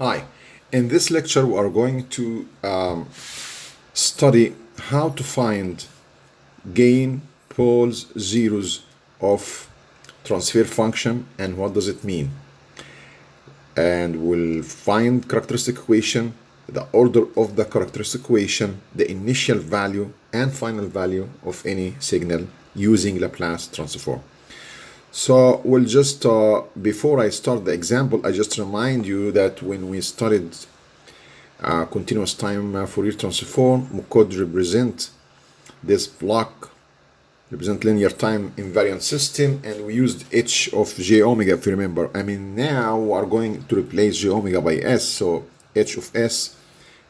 Hi, in this lecture we are going to study how to find gain, poles, zeros of transfer function and what does it mean. And we'll find characteristic equation, the order of the characteristic equation, the initial value and final value of any signal using Laplace transform. So we'll just, before I start the example, I just remind you that when we studied continuous time Fourier transform, we could represent this block, represent linear time invariant system, and we used h of j omega, if you remember. I mean, now we are going to replace j omega by s, so h of s,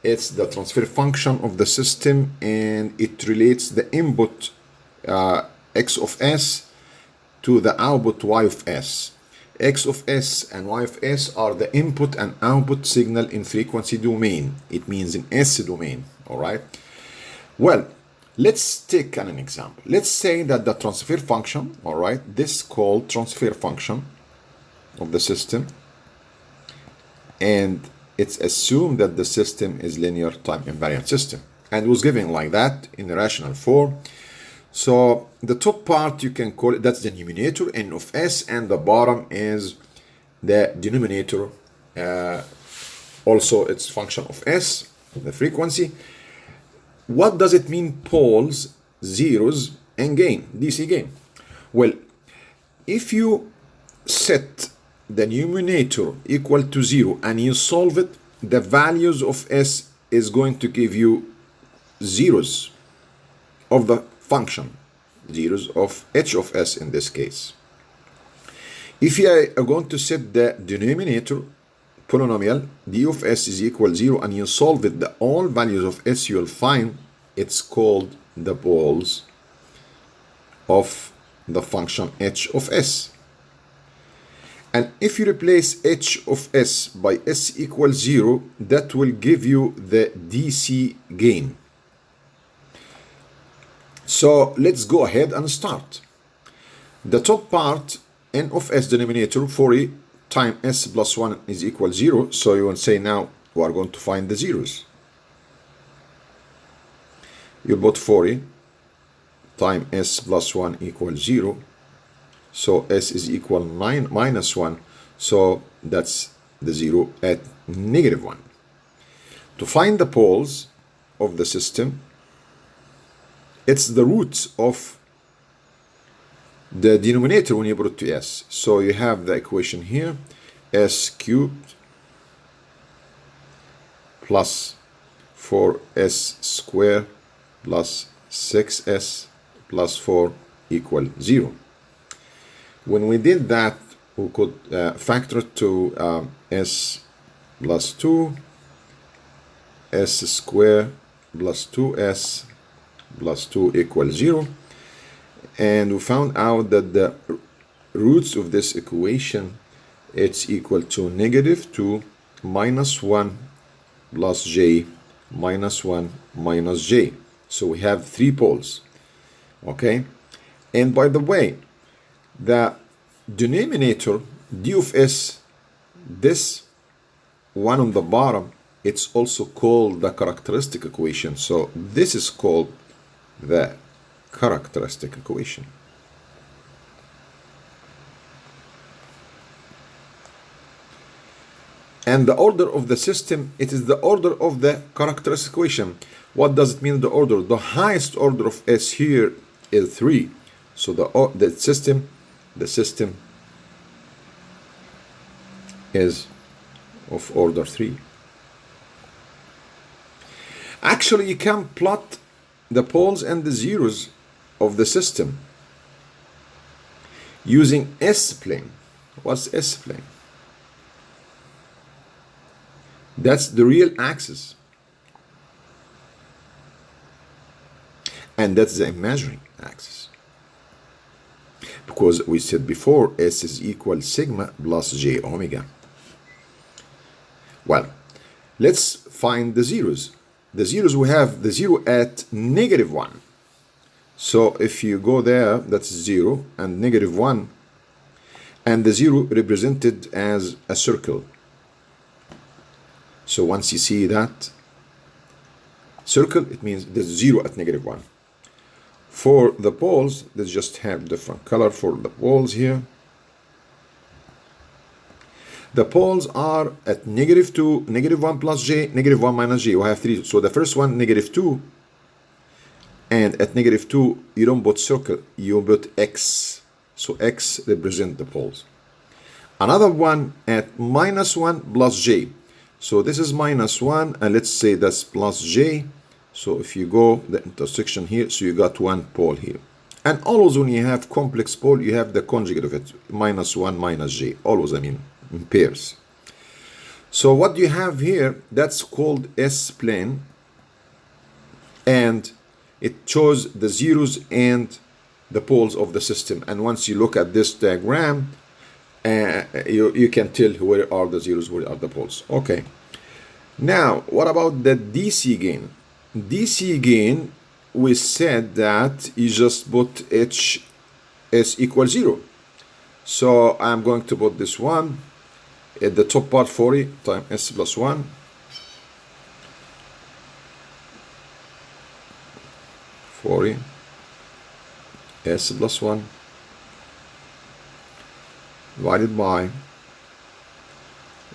it's the transfer function of the system, and it relates the input x of s to the output y of s. X of s and y of s are the input and output signal in frequency domain. It means in s domain, all right? Well, let's take an example. Let's say that the transfer function, all right, this called transfer function of the system, and it's assumed that the system is linear time invariant system, and it was given like that in a rational form. So the top part you can call it, that's the numerator n of s, and the bottom is the denominator, also it's function of s, the frequency. What does it mean, poles, zeros, and gain, DC gain? Well, if you set the numerator equal to 0 and you solve it, the values of s is going to give you zeros of the function, zeros of h of s in this case. If you are going to set the denominator polynomial d of s is equal 0 and you solve it, the all values of s you'll find, it's called the poles of the function h of s. And if you replace h of s by s equals 0, that will give you the DC gain. So let's go ahead and start. The top part, n of s denominator, 40 times s plus 1 is equal 0. So you will say now we are going to find the zeros. You put 40 times s plus 1 equals 0. So s is equal 9 minus 1. So that's the 0 at negative 1. To find the poles of the system, it's the roots of the denominator when you put it to s. So you have the equation here, s cubed plus 4s squared plus 6s plus 4 equal 0. When we did that, we could factor it to s plus 2, s squared plus 2s plus 2 equals 0. And we found out that the roots of this equation, it's equal to negative 2 minus 1 plus j minus 1 minus j. So we have 3 poles, okay? And by the way, the denominator d of s, this one on the bottom, it's also called the characteristic equation. So this is called the characteristic equation. And the order of the system, it is the order of the characteristic equation. What does it mean, the order? The highest order of s here is 3. So the system is of order 3. Actually, you can plot the poles and the zeros of the system using S-plane. What's S-plane? That's the real axis. And that's the imaginary axis. Because we said before, S is equal sigma plus j omega. Well, let's find the zeros. The zeros, we have the 0 at negative 1. So if you go there, that's 0 and negative 1. And the 0 represented as a circle. So once you see that circle, it means there's 0 at -1. For the poles, let's just have different color for the poles here. The poles are at -2, -1 plus j, -1 minus j. We have 3. So the first one, -2. And at -2, you don't put circle, you put x. So x represent the poles. Another one at -1 plus j. So this is -1, and let's say that's plus j. So if you go the intersection here, so you got one pole here. And always when you have complex pole, you have the conjugate of it, -1 minus j. Always, I mean, in pairs. So what you have here, that's called S-plane. And it shows the zeros and the poles of the system. And once you look at this diagram, you can tell where are the zeros, where are the poles. Okay. Now, what about the DC gain? DC gain, we said that you just put HS equals 0. So I'm going to put this one at the top part, 40 times S plus 1. S plus 1 divided by,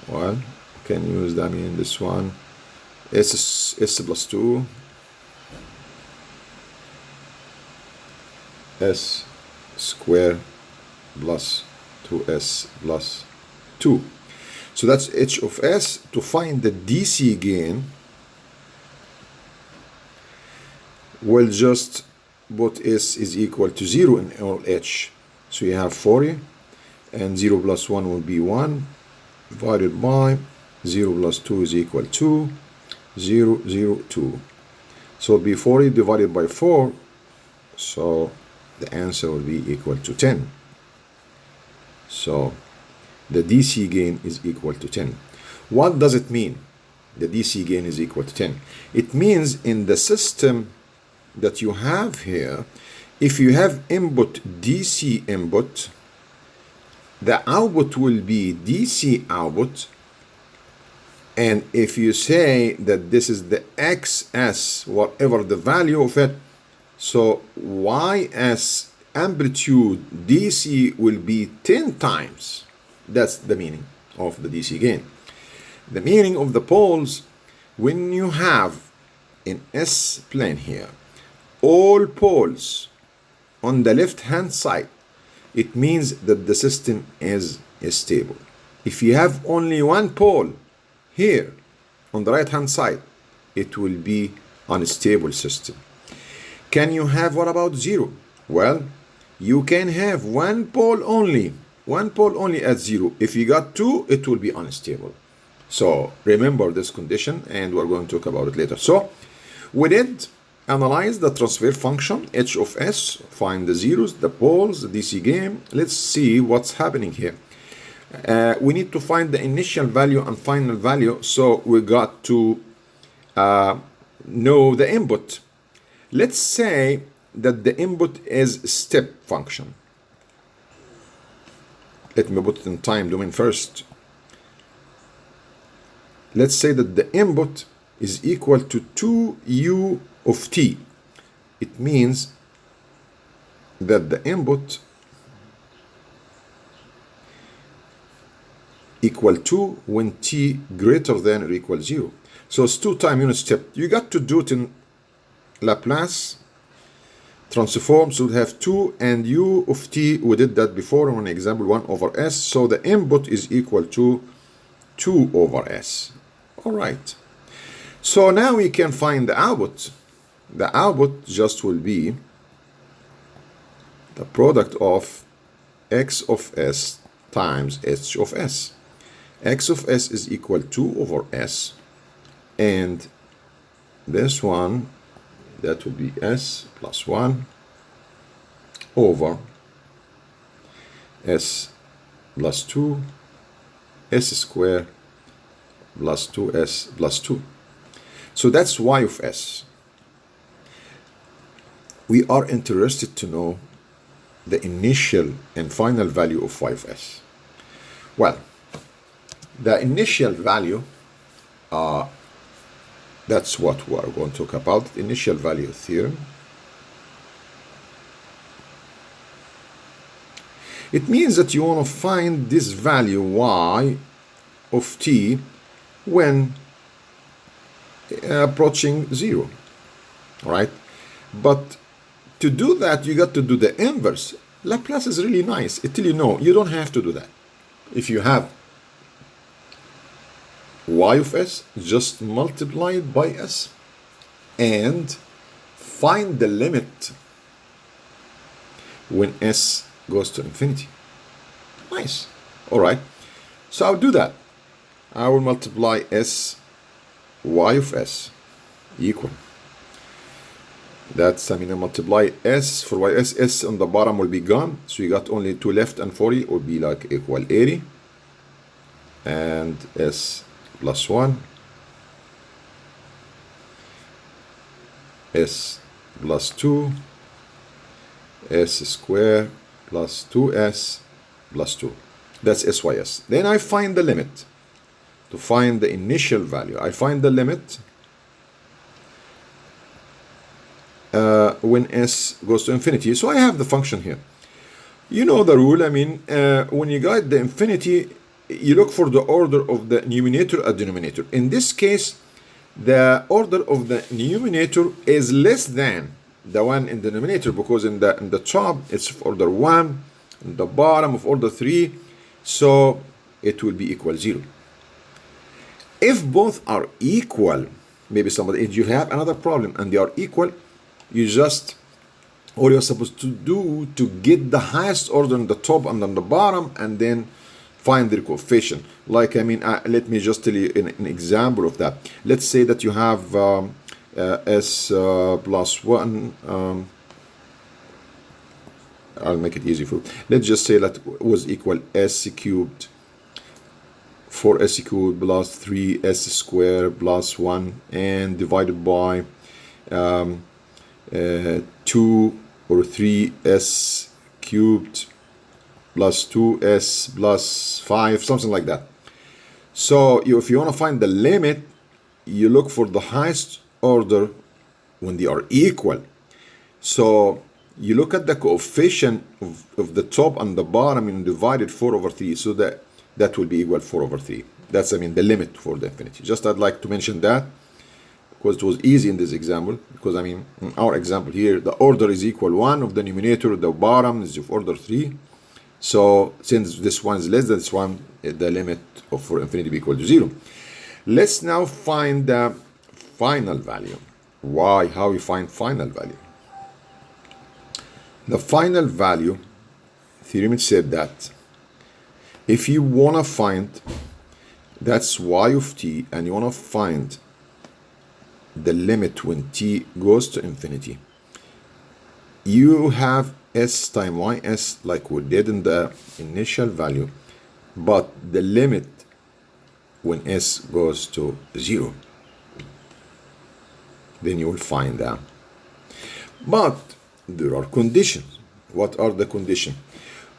well, can use that, I mean this one, S plus 2, S square plus 2S plus 2. So that's H of S. To find the DC gain, we'll just put S is equal to 0 in all H. So you have 40, and 0 plus 1 will be 1, divided by 0 plus 2 is equal to 0, 0, 2. So it'll be 40 divided by 4, so the answer will be equal to 10. So the DC gain is equal to 10. What does it mean? The DC gain is equal to 10. It means in the system that you have here, if you have input DC input, the output will be DC output. And if you say that this is the XS, whatever the value of it, so YS amplitude DC will be 10 times. That's the meaning of the DC gain. The meaning of the poles, when you have in S plane here, all poles on the left hand side, it means that the system is stable. If you have only one pole here on the right hand side, it will be unstable system. Can you have, what about 0? Well, you can have one pole only at 0. If you got 2, it will be unstable. So remember this condition, and we're going to talk about it later. So we did analyze the transfer function H of S, find the zeros, the poles, the DC gain. Let's see what's happening here. We need to find the initial value and final value, so we got to know the input. Let's say that the input is step function. Let me put it in time domain first. Let's say that the input is equal to 2u of t. It means that the input equal to when t greater than or equal 0. So it's 2 time unit step. You got to do it in Laplace Transform, so we have 2 and u of t. We did that before on example 1 over s. So the input is equal to 2 over s. All right. So now we can find the output. The output just will be the product of x of s times h of s. X of s is equal to 2 over s. And this one, that will be s plus 1 over s plus 2, s squared plus 2s plus 2. So that's y of s. We are interested to know the initial and final value of y of s. Well, the initial value That's what we are going to talk about, initial value theorem. It means that you want to find this value y of t when approaching 0, right? But to do that, you got to do the inverse. Laplace is really nice. It tells you, no, you don't have to do that. If you have y of s, just multiply it by s and find the limit when s goes to infinity. Nice. All right. So I'll do that. I will multiply s, y of s equal. That's, I multiply s for y, s on the bottom will be gone. So you got only 2 left, and 40 will be like equal 80. And s plus 1. S plus 2. S square plus 2s plus 2. That's sys. Then I find the limit. To find the initial value, I find the limit when s goes to infinity. So I have the function here. You know the rule. When you got the infinity, you look for the order of the numerator and denominator. In this case, the order of the numerator is less than the one in the denominator, because in the top it's of order 1, in the bottom of order 3, so it will be equal 0. If both are equal, maybe somebody, if you have another problem and they are equal, you just, all you're supposed to do to get the highest order on the top and on the bottom, and then find their coefficient. Like, let me just tell you an example of that. Let's say that you have s plus 1. I'll make it easy for you. Let's just say that was equal s cubed, 4s cubed plus 3s squared plus 1, and divided by 2 or 3s cubed plus 2s plus 5, something like that. So if you want to find the limit, you look for the highest order when they are equal. So you look at the coefficient of the top and the bottom and divide it 4 over 3, so that will be equal 4 over 3. That's, the limit for the infinity. Just I'd like to mention that, because it was easy in this example, because in our example here, the order is equal 1 of the numerator, the bottom is of order 3. So since this one is less than this one, the limit for infinity be equal to 0. Let's now find the final value. Why? How we find final value? The final value, Theorem said that if you want to find, that's y of t, and you want to find the limit when t goes to infinity, you have s times ys like we did in the initial value, but the limit when s goes to 0. Then you will find that. But there are conditions. What are the conditions?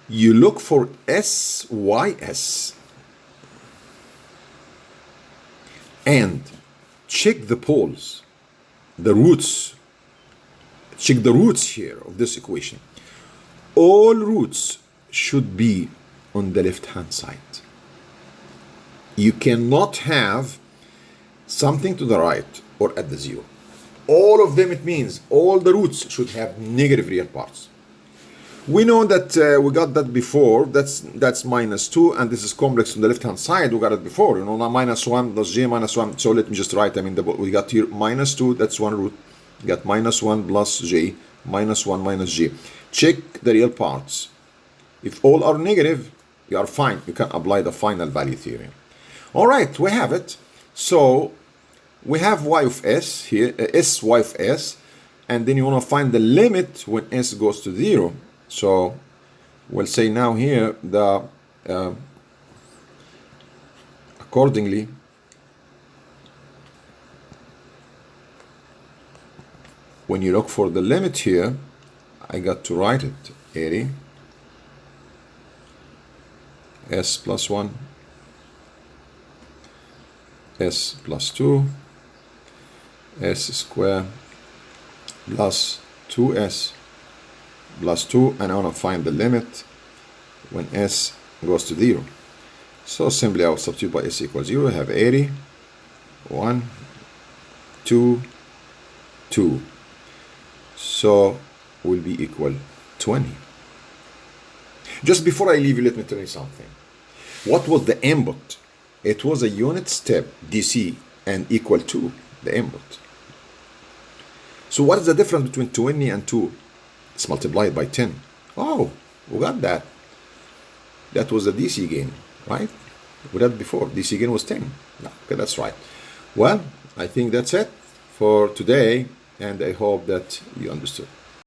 You look for sys and check the poles, the roots. Check the roots here of this equation. All roots should be on the left hand side. You cannot have something to the right or at the 0. All of them, it means all the roots should have negative real parts. We know that we got that before. That's minus 2, and this is complex on the left hand side. We got it before. Now minus 1 plus j minus 1. So let me just write. We got here minus 2. That's one root. We got minus 1 plus j minus 1 minus j. Check the real parts. If all are negative, you are fine. You can apply the final value theorem. All right, we have it. So we have y of s here, s y of s, and then you want to find the limit when s goes to 0. So we'll say now here the accordingly, when you look for the limit here, I got to write it 80 s plus 1 s plus 2, s squared plus 2s plus 2, and I want to find the limit when s goes to 0. So simply I will substitute by s equals 0. I have 80, 1, 2, 2. So will be equal 20. Just before I leave you, let me tell you something. What was the input? It was a unit step DC and equal to the input. So what is the difference between 20 and 2? It's multiplied by 10. Oh, we got that. That was the DC gain, right? We had before. DC gain was 10. No, okay, that's right. Well, I think that's it for today, and I hope that you understood.